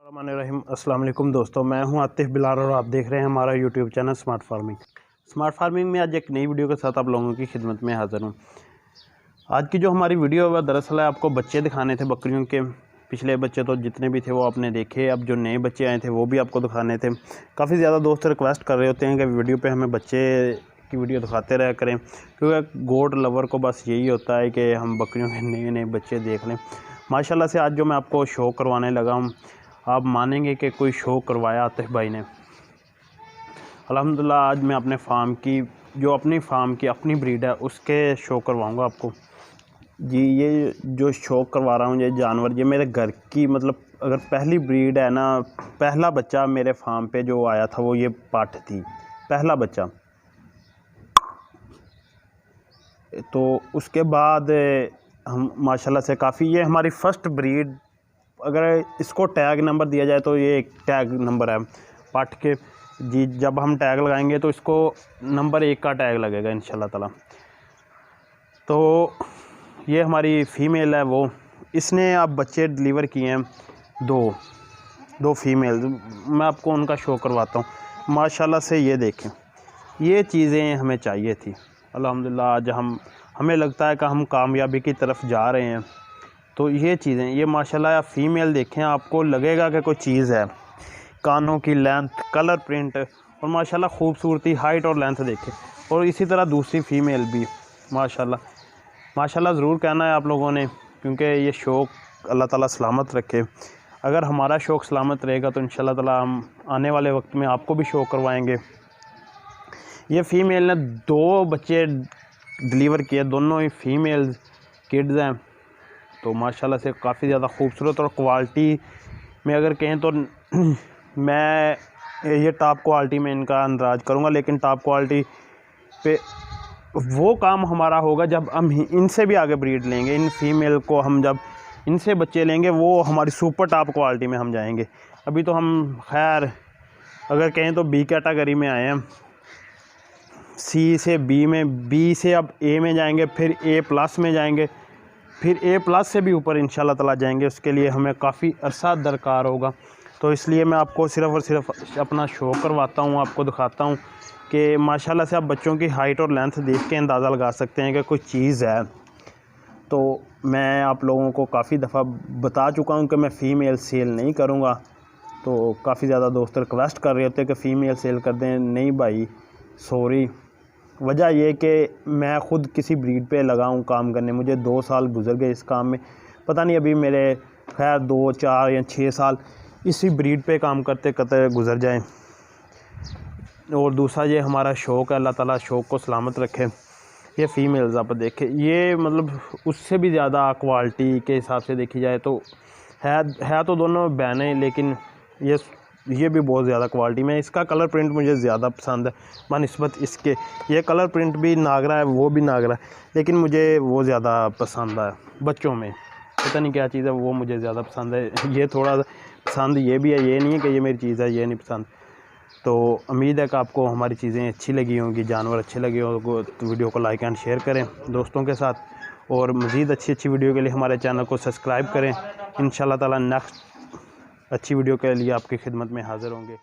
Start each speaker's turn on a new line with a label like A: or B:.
A: रहीम अस्सलाम वालेकुम दोस्तों, मैं हूं आतिफ बिलाल और आप देख रहे हैं हमारा YouTube channel smart farming. Smart farming में आज एक नई वीडियो के साथ आप लोगों की खिदमत में हाज़िर हूं। आज की जो हमारी वीडियो है वह दरअसल आपको बच्चे दिखाने थे बकरियों के। पिछले बच्चे तो जितने भी थे वो आपने देखे, अब जो नए बच्चे आए थे वो भी आपको दिखाने थे। काफ़ी ज़्यादा दोस्त रिक्वेस्ट कर रहे होते हैं कि वीडियो पर हमें बच्चे की वीडियो दिखाते रहा करें, क्योंकि गोट लवर को बस यही होता है कि हम बकरियों के नए नए बच्चे देख लें। माशाल्लाह से आज जो मैं आपको शो करवाने लगा हूँ, आप मानेंगे कि कोई शो करवाया आतिफ भाई ने। अल्हम्दुलिल्लाह आज मैं अपने फार्म की जो अपनी ब्रीड है उसके शो करवाऊंगा आपको जी। ये जो शो करवा रहा हूँ ये जानवर, ये मेरे घर की मतलब अगर पहली ब्रीड है ना, पहला बच्चा मेरे फार्म पे जो आया था वो ये पाठ थी, पहला बच्चा। तो उसके बाद हम माशाल्लाह से काफ़ी, ये हमारी फ़र्स्ट ब्रीड, अगर इसको टैग नंबर दिया जाए तो ये एक टैग नंबर है पाठ के जी। जब हम टैग लगाएंगे तो इसको नंबर 1 का टैग लगेगा इंशाल्लाह ताला। तो ये हमारी फ़ीमेल है, वो इसने अब बच्चे डिलीवर किए हैं दो फीमेल। मैं आपको उनका शो करवाता हूँ। माशाल्लाह से ये देखें, ये चीज़ें हमें चाहिए थी। अल्हम्दुलिल्लाह आज हमें लगता है कि हम कामयाबी की तरफ जा रहे हैं। तो ये चीज़ें, ये माशाल्लाह फ़ीमेल देखें, आपको लगेगा कि कोई चीज़ है। कानों की लेंथ, कलर प्रिंट और माशाल्लाह खूबसूरती, हाइट और लेंथ देखें। और इसी तरह दूसरी फ़ीमेल भी माशाल्लाह ज़रूर कहना है आप लोगों ने, क्योंकि ये शौक़ अल्लाह ताला सलामत रखे। अगर हमारा शौक़ सलामत रहेगा तो इंशाल्लाह ताला हम आने वाले वक्त में आपको भी शो करवाएँगे। ये फ़ीमेल ने 2 बच्चे डिलीवर किए, दोनों ही फ़ीमेल किड्स हैं। तो माशाल्लाह से काफ़ी ज़्यादा खूबसूरत और क्वालिटी में अगर कहें तो मैं ये टॉप क्वालिटी में इनका अंदाज़ करूँगा, लेकिन टॉप क्वालिटी पे वो काम हमारा होगा जब हम इनसे भी आगे ब्रीड लेंगे। इन फीमेल को हम जब इनसे बच्चे लेंगे वो हमारी सुपर टॉप क्वालिटी में हम जाएंगे। अभी तो हम खैर अगर कहें तो बी कैटेगरी में आए हैं, सी से बी में, बी से अब ए में जाएंगे, फिर ए प्लस में जाएंगे, फिर ए प्लस से भी ऊपर इंशाल्लाह ताला जाएंगे। उसके लिए हमें काफ़ी अरसा दरकार होगा। तो इसलिए मैं आपको सिर्फ़ और सिर्फ अपना शो करवाता हूँ, आपको दिखाता हूँ कि माशाल्लाह से आप बच्चों की हाइट और लेंथ देख के अंदाज़ा लगा सकते हैं कि कोई चीज़ है। तो मैं आप लोगों को काफ़ी दफ़ा बता चुका हूँ कि मैं फ़ीमेल सेल नहीं करूँगा। तो काफ़ी ज़्यादा दोस्त रिक्वेस्ट कर रहे होते हैं कि फ़ीमेल सेल कर दें। नहीं भाई, सॉरी। वजह ये कि मैं ख़ुद किसी ब्रीड पे लगा हूँ काम करने, मुझे 2 साल गुजर गए इस काम में। पता नहीं अभी मेरे खैर 2, 4 या 6 साल इसी ब्रीड पे काम करते करते गुजर जाएं। और दूसरा ये हमारा शौक़ है, अल्लाह ताला शौक़ को सलामत रखे। ये फ़ीमेल्स आप देखें, ये मतलब उससे भी ज़्यादा क्वालिटी के हिसाब से देखी जाए तो है तो दोनों बहनें, लेकिन ये भी बहुत ज़्यादा क्वालिटी में। इसका कलर प्रिंट मुझे ज़्यादा पसंद है बनिस्बत इसके। ये कलर प्रिंट भी नागरा है, वो भी नागरा है, लेकिन मुझे वो ज़्यादा पसंद है बच्चों में। पता नहीं क्या चीज़ है, वो मुझे ज़्यादा पसंद है। ये थोड़ा पसंद ये भी है, ये नहीं है कि ये मेरी चीज़ है ये नहीं पसंद। तो उम्मीद है कि आपको हमारी चीज़ें अच्छी लगी होंगी, जानवर अच्छे लगे होंगे। तो वीडियो को लाइक एंड शेयर करें दोस्तों के साथ, और मज़ीद अच्छी वीडियो के लिए हमारे चैनल को सब्सक्राइब करें। इंशाल्लाह ताला नेक्स्ट अच्छी वीडियो के लिए आपकी खिदमत में हाज़िर होंगे।